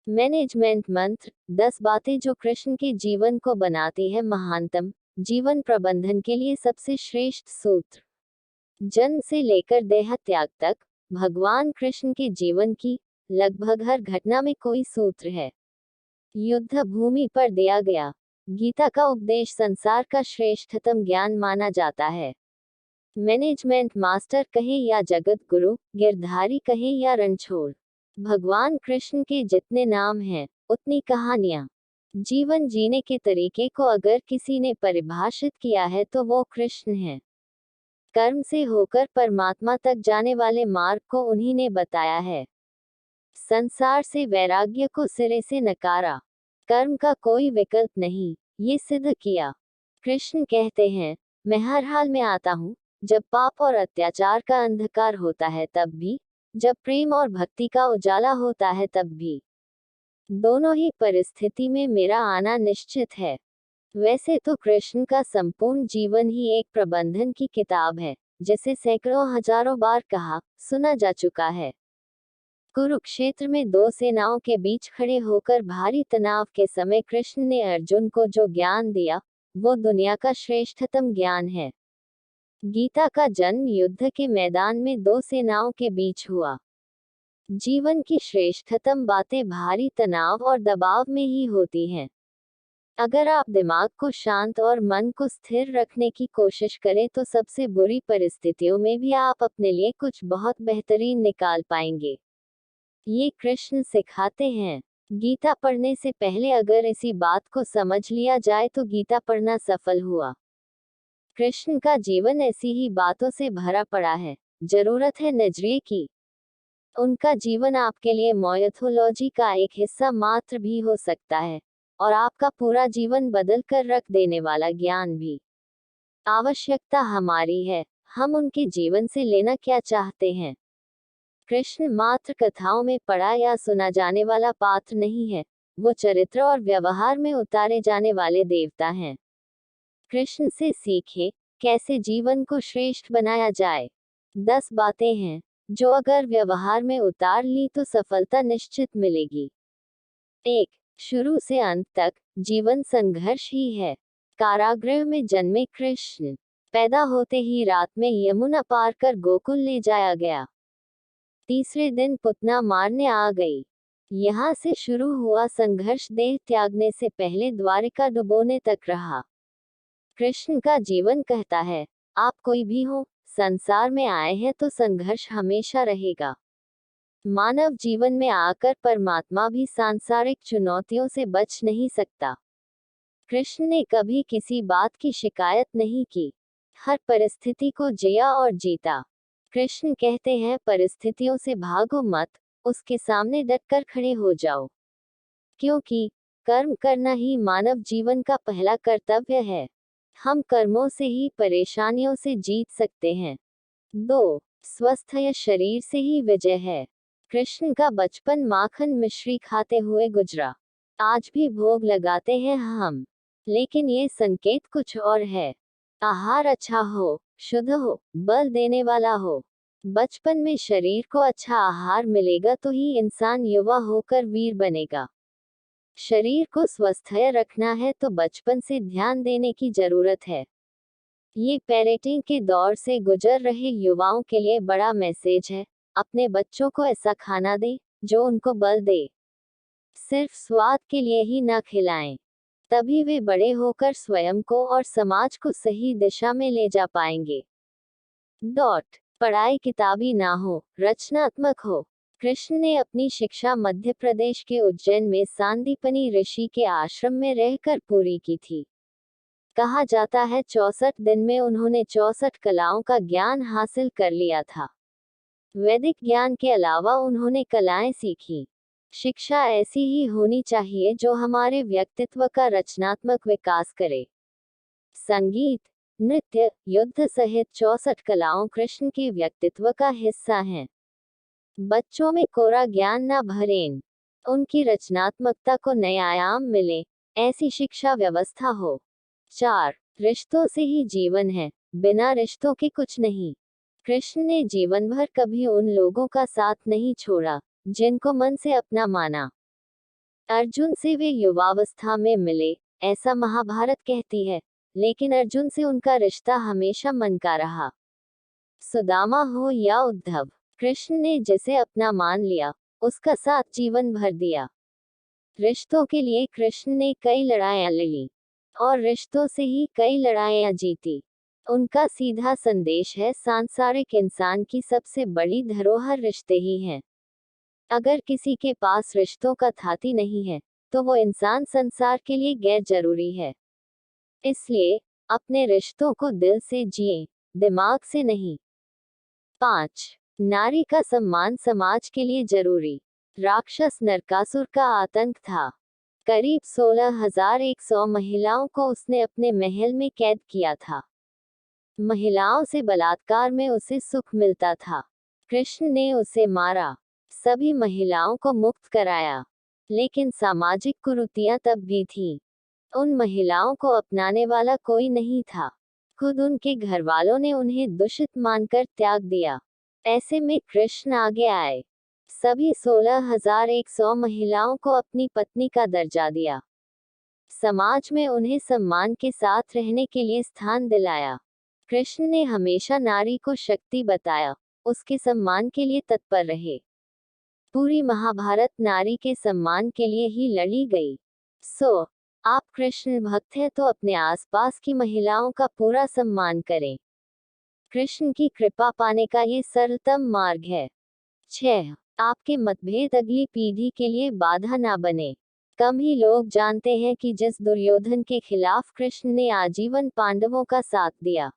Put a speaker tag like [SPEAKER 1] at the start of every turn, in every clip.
[SPEAKER 1] Management मंत्र 10 बातें जो कृष्ण के जीवन को बनाती है महानतम। जीवन प्रबंधन के लिए सबसे श्रेष्ठ सूत्र। जन्म से लेकर देह त्याग तक भगवान कृष्ण के जीवन की लगभग हर घटना में कोई सूत्र है। युद्ध भूमि पर दिया गया गीता का उपदेश संसार का श्रेष्ठतम ज्ञान माना जाता है। मैनेजमेंट मास्टर कहे या जगत गुरु, गिरधारी कहे या रणछोड़, भगवान कृष्ण के जितने नाम हैं उतनी कहानियां। जीवन जीने के तरीके को अगर किसी ने परिभाषित किया है तो वो कृष्ण है। कर्म से होकर परमात्मा तक जाने वाले मार्ग को उन्हीं ने बताया है। संसार से वैराग्य को सिरे से नकारा, कर्म का कोई विकल्प नहीं, ये सिद्ध किया। कृष्ण कहते हैं, मैं हर हाल में आता हूँ, जब पाप और अत्याचार का अंधकार होता है तब भी, जब प्रेम और भक्ति का उजाला होता है तब भी। दोनों ही परिस्थिति में मेरा आना निश्चित है। वैसे तो कृष्ण का संपूर्ण जीवन ही एक प्रबंधन की किताब है, जिसे सैकड़ों हजारों बार कहा सुना जा चुका है। कुरुक्षेत्र में दो सेनाओं के बीच खड़े होकर भारी तनाव के समय कृष्ण ने अर्जुन को जो ज्ञान दिया, वो दुनिया का श्रेष्ठतम ज्ञान है। गीता का जन्म युद्ध के मैदान में दो सेनाओं के बीच हुआ। जीवन की श्रेष्ठतम बातें भारी तनाव और दबाव में ही होती हैं। अगर आप दिमाग को शांत और मन को स्थिर रखने की कोशिश करें तो सबसे बुरी परिस्थितियों में भी आप अपने लिए कुछ बहुत बेहतरीन निकाल पाएंगे। ये कृष्ण सिखाते हैं। गीता पढ़ने से पहले अगर इसी बात को समझ लिया जाए तो गीता पढ़ना सफल हुआ। कृष्ण का जीवन ऐसी ही बातों से भरा पड़ा है, जरूरत है नजरिए की। उनका जीवन आपके लिए मायोथोलॉजी का एक हिस्सा मात्र भी हो सकता है, और आपका पूरा जीवन बदल कर रख देने वाला ज्ञान भी। आवश्यकता हमारी है, हम उनके जीवन से लेना क्या चाहते हैं। कृष्ण मात्र कथाओं में पढ़ा या सुना जाने वाला पात्र नहीं है, वो चरित्र और व्यवहार में उतारे जाने वाले देवता हैं। कृष्ण से सीखें कैसे जीवन को श्रेष्ठ बनाया जाए। 10 बातें हैं जो अगर व्यवहार में उतार ली तो सफलता निश्चित मिलेगी। 1. शुरू से अंत तक जीवन संघर्ष ही है। कारागृह में जन्मे कृष्ण, पैदा होते ही रात में यमुना पार कर गोकुल ले जाया गया। तीसरे दिन पुतना मारने आ गई। यहाँ से शुरू हुआ संघर्ष देह त्यागने से पहले द्वारिका डुबोने तक रहा। कृष्ण का जीवन कहता है, आप कोई भी हो, संसार में आए हैं तो संघर्ष हमेशा रहेगा। मानव जीवन में आकर परमात्मा भी सांसारिक चुनौतियों से बच नहीं सकता। कृष्ण ने कभी किसी बात की शिकायत नहीं की, हर परिस्थिति को जिया और जीता। कृष्ण कहते हैं, परिस्थितियों से भागो मत, उसके सामने डटकर खड़े हो जाओ, क्योंकि कर्म करना ही मानव जीवन का पहला कर्तव्य है। हम कर्मों से ही परेशानियों से जीत सकते हैं। 2. स्वस्थ शरीर से ही विजय है। कृष्ण का बचपन माखन मिश्री खाते हुए गुजरा। आज भी भोग लगाते हैं हम, लेकिन ये संकेत कुछ और है। आहार अच्छा हो, शुद्ध हो, बल देने वाला हो। बचपन में शरीर को अच्छा आहार मिलेगा तो ही इंसान युवा होकर वीर बनेगा। शरीर को स्वस्थ रखना है तो बचपन से ध्यान देने की जरूरत है। ये पेरेंटिंग के दौर से गुजर रहे युवाओं के लिए बड़ा मैसेज है। अपने बच्चों को ऐसा खाना दें जो उनको बल दे। सिर्फ स्वाद के लिए ही ना खिलाएं, तभी वे बड़े होकर स्वयं को और समाज को सही दिशा में ले जा पाएंगे। पढ़ाई किताबी ना हो, रचनात्मक हो। कृष्ण ने अपनी शिक्षा मध्य प्रदेश के उज्जैन में सांदीपनी ऋषि के आश्रम में रहकर पूरी की थी। कहा जाता है 64 दिन में उन्होंने 64 कलाओं का ज्ञान हासिल कर लिया था। वैदिक ज्ञान के अलावा उन्होंने कलाएं सीखी। शिक्षा ऐसी ही होनी चाहिए जो हमारे व्यक्तित्व का रचनात्मक विकास करे। संगीत, नृत्य, युद्ध सहित 64 कलाओं कृष्ण के व्यक्तित्व का हिस्सा हैं। बच्चों में कोरा ज्ञान न भरें, उनकी रचनात्मकता को नए आयाम मिले, ऐसी शिक्षा व्यवस्था हो। 4. रिश्तों से ही जीवन है, बिना रिश्तों के कुछ नहीं। कृष्ण ने जीवन भर कभी उन लोगों का साथ नहीं छोड़ा जिनको मन से अपना माना। अर्जुन से वे युवावस्था में मिले, ऐसा महाभारत कहती है, लेकिन अर्जुन से उनका रिश्ता हमेशा मन का रहा। सुदामा हो या उद्धव, कृष्ण ने जिसे अपना मान लिया, उसका साथ जीवन भर दिया। रिश्तों के लिए कृष्ण ने कई लड़ाइयां लड़ी और रिश्तों से ही कई लड़ाइयां जीती। उनका सीधा संदेश है, सांसारिक इंसान की सबसे बड़ी धरोहर रिश्ते ही हैं। अगर किसी के पास रिश्तों का थाती नहीं है, तो वो इंसान संसार के लिए गैर जरूरी है। इसलिए अपने रिश्तों को दिल से जिए, दिमाग से नहीं। 5. नारी का सम्मान समाज के लिए जरूरी। राक्षस नरकासुर का आतंक था। करीब 16,100 महिलाओं को उसने अपने महल में कैद किया था। महिलाओं से बलात्कार में उसे सुख मिलता था। कृष्ण ने उसे मारा, सभी महिलाओं को मुक्त कराया, लेकिन सामाजिक कुरीतियां तब भी थीं। उन महिलाओं को अपनाने वाला कोई नहीं था। खुद उनके घर वालों ने उन्हें दूषित मानकर त्याग दिया। ऐसे में कृष्ण आगे आए, सभी 16,100 महिलाओं को अपनी पत्नी का दर्जा दिया, समाज में उन्हें सम्मान के साथ रहने के लिए स्थान दिलाया। कृष्ण ने हमेशा नारी को शक्ति बताया, उसके सम्मान के लिए तत्पर रहे। पूरी महाभारत नारी के सम्मान के लिए ही लड़ी गई। आप कृष्ण भक्त हैं तो अपने आसपास की महिलाओं का पूरा सम्मान करें। कृष्ण की कृपा पाने का ये सरलतम मार्ग है। 6. आपके मतभेद अगली पीढ़ी के लिए बाधा ना बने। कम ही लोग जानते हैं कि जिस दुर्योधन के खिलाफ कृष्ण ने आजीवन पांडवों का साथ दिया,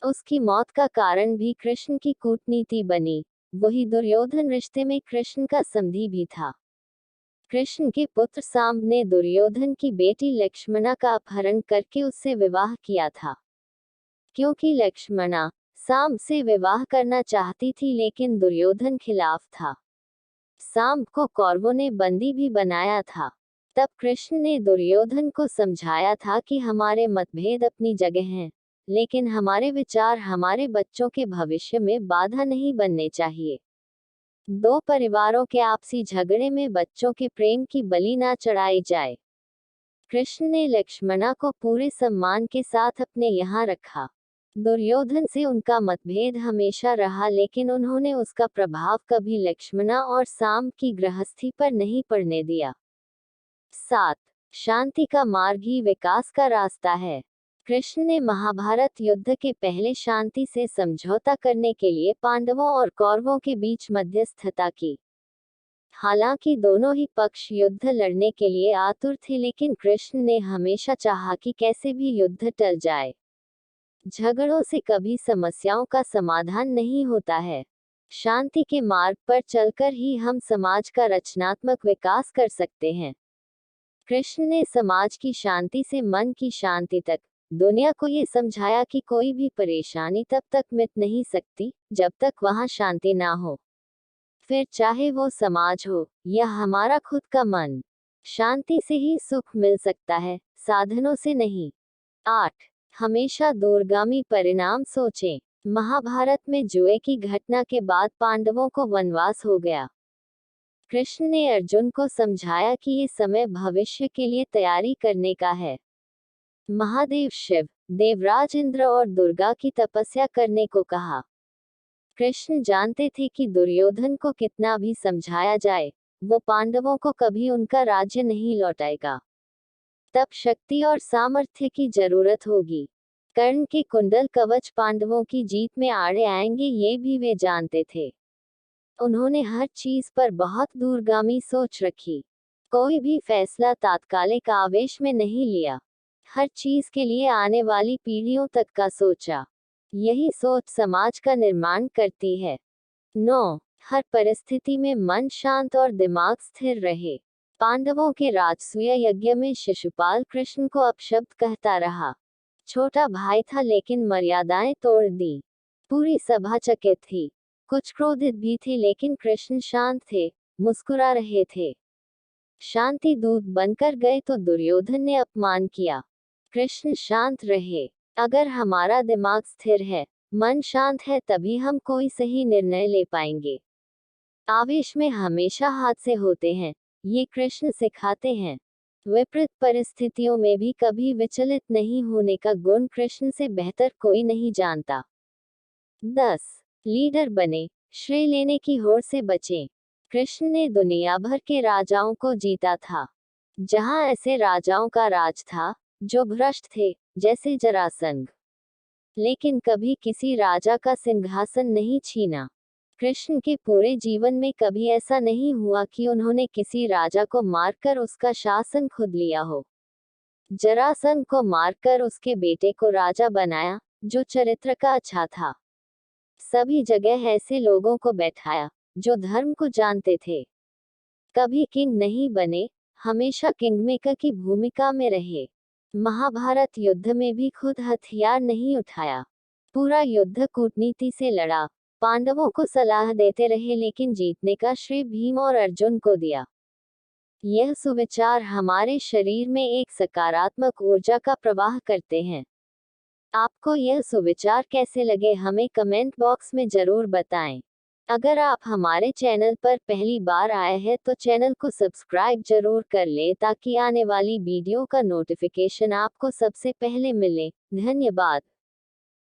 [SPEAKER 1] उसकी मौत का कारण भी कृष्ण की कूटनीति बनी। वही दुर्योधन रिश्ते में कृष्ण का समधी भी था। कृष्ण के पुत्र सांब ने दुर्योधन की बेटी लक्ष्मणा का अपहरण करके उससे विवाह किया था। क्योंकि लक्ष्मणा सांब से विवाह करना चाहती थी, लेकिन दुर्योधन खिलाफ था। सांब को कौरवों ने बंदी भी बनाया था। तब कृष्ण ने दुर्योधन को समझाया था कि हमारे मतभेद अपनी जगह हैं, लेकिन हमारे विचार हमारे बच्चों के भविष्य में बाधा नहीं बनने चाहिए। दो परिवारों के आपसी झगड़े में बच्चों के प्रेम की बलि ना चढ़ाई जाए। कृष्ण ने लक्ष्मणा को पूरे सम्मान के साथ अपने यहाँ रखा। दुर्योधन से उनका मतभेद हमेशा रहा, लेकिन उन्होंने उसका प्रभाव कभी लक्ष्मणा और सांब की गृहस्थी पर नहीं पड़ने दिया। 7. शांति का मार्ग ही विकास का रास्ता है। कृष्ण ने महाभारत युद्ध के पहले शांति से समझौता करने के लिए पांडवों और कौरवों के बीच मध्यस्थता की। हालांकि दोनों ही पक्ष युद्ध लड़ने के लिए आतुर थे, लेकिन कृष्ण ने हमेशा चाहा कि कैसे भी युद्ध टल जाए। झगड़ों से कभी समस्याओं का समाधान नहीं होता है। शांति के मार्ग पर चलकर ही हम समाज का रचनात्मक विकास कर सकते हैं। कृष्ण ने समाज की शांति से मन की शांति तक दुनिया को ये समझाया कि कोई भी परेशानी तब तक मिट नहीं सकती जब तक वहां शांति ना हो, फिर चाहे वो समाज हो या हमारा खुद का मन। शांति से ही सुख मिल सकता है, साधनों से नहीं। 8. हमेशा दूरगामी परिणाम सोचें। महाभारत में जुए की घटना के बाद पांडवों को वनवास हो गया। कृष्ण ने अर्जुन को समझाया कि ये समय भविष्य के लिए तैयारी करने का है। महादेव शिव, देवराज इंद्र और दुर्गा की तपस्या करने को कहा। कृष्ण जानते थे कि दुर्योधन को कितना भी समझाया जाए, वो पांडवों को कभी उनका राज्य नहीं लौटाएगा। तब शक्ति और सामर्थ्य की जरूरत होगी। कर्ण के कुंडल कवच पांडवों की जीत में आड़े आएंगे, ये भी वे जानते थे। उन्होंने हर चीज पर बहुत दूरगामी सोच रखी। कोई भी फैसला तात्कालिक आवेश में नहीं लिया। हर चीज के लिए आने वाली पीढ़ियों तक का सोचा। यही सोच समाज का निर्माण करती है। 9. हर परिस्थिति में मन शांत और दिमाग स्थिर रहे। पांडवों के राजसूय यज्ञ में शिशुपाल कृष्ण को अपशब्द कहता रहा। छोटा भाई था, लेकिन मर्यादाएं तोड़ दी। पूरी सभा चकित थी। कुछ क्रोधित भी थे, लेकिन कृष्ण शांत थे, मुस्कुरा रहे थे। शांति दूत बनकर गए तो दुर्योधन ने अपमान किया। कृष्ण शांत रहे। अगर हमारा दिमाग स्थिर है, मन शांत है, तभी हम कोई सही निर्णय ले पाएंगे। आवेश में हमेशा हादसे होते हैं, ये कृष्ण सिखाते हैं। विपरीत परिस्थितियों में भी कभी विचलित नहीं होने का गुण कृष्ण से बेहतर कोई नहीं जानता। 10. लीडर बने, श्रेय लेने की होड़ से बचें। कृष्ण ने दुनिया भर के राजाओं को जीता था। जहां ऐसे राजाओं का राज था जो भ्रष्ट थे, जैसे जरासंध, लेकिन कभी किसी राजा का सिंहासन नहीं छीना। कृष्ण के पूरे जीवन में कभी ऐसा नहीं हुआ कि उन्होंने किसी राजा को मारकर उसका शासन खुद लिया हो। जरासंध को मारकर उसके बेटे को राजा बनाया, जो चरित्र का अच्छा था। सभी जगह ऐसे लोगों को बैठाया जो धर्म को जानते थे। कभी किंग नहीं बने, हमेशा किंगमेकर की भूमिका में रहे। महाभारत युद्ध में भी खुद हथियार नहीं उठाया, पूरा युद्ध कूटनीति से लड़ा। पांडवों को सलाह देते रहे, लेकिन जीतने का श्रेय भीम और अर्जुन को दिया। यह सुविचार हमारे शरीर में एक सकारात्मक ऊर्जा का प्रवाह करते हैं। आपको यह सुविचार कैसे लगे, हमें कमेंट बॉक्स में जरूर बताएं। अगर आप हमारे चैनल पर पहली बार आए हैं तो चैनल को सब्सक्राइब जरूर कर ले, ताकि आने वाली वीडियो का नोटिफिकेशन आपको सबसे पहले मिले। धन्यवाद।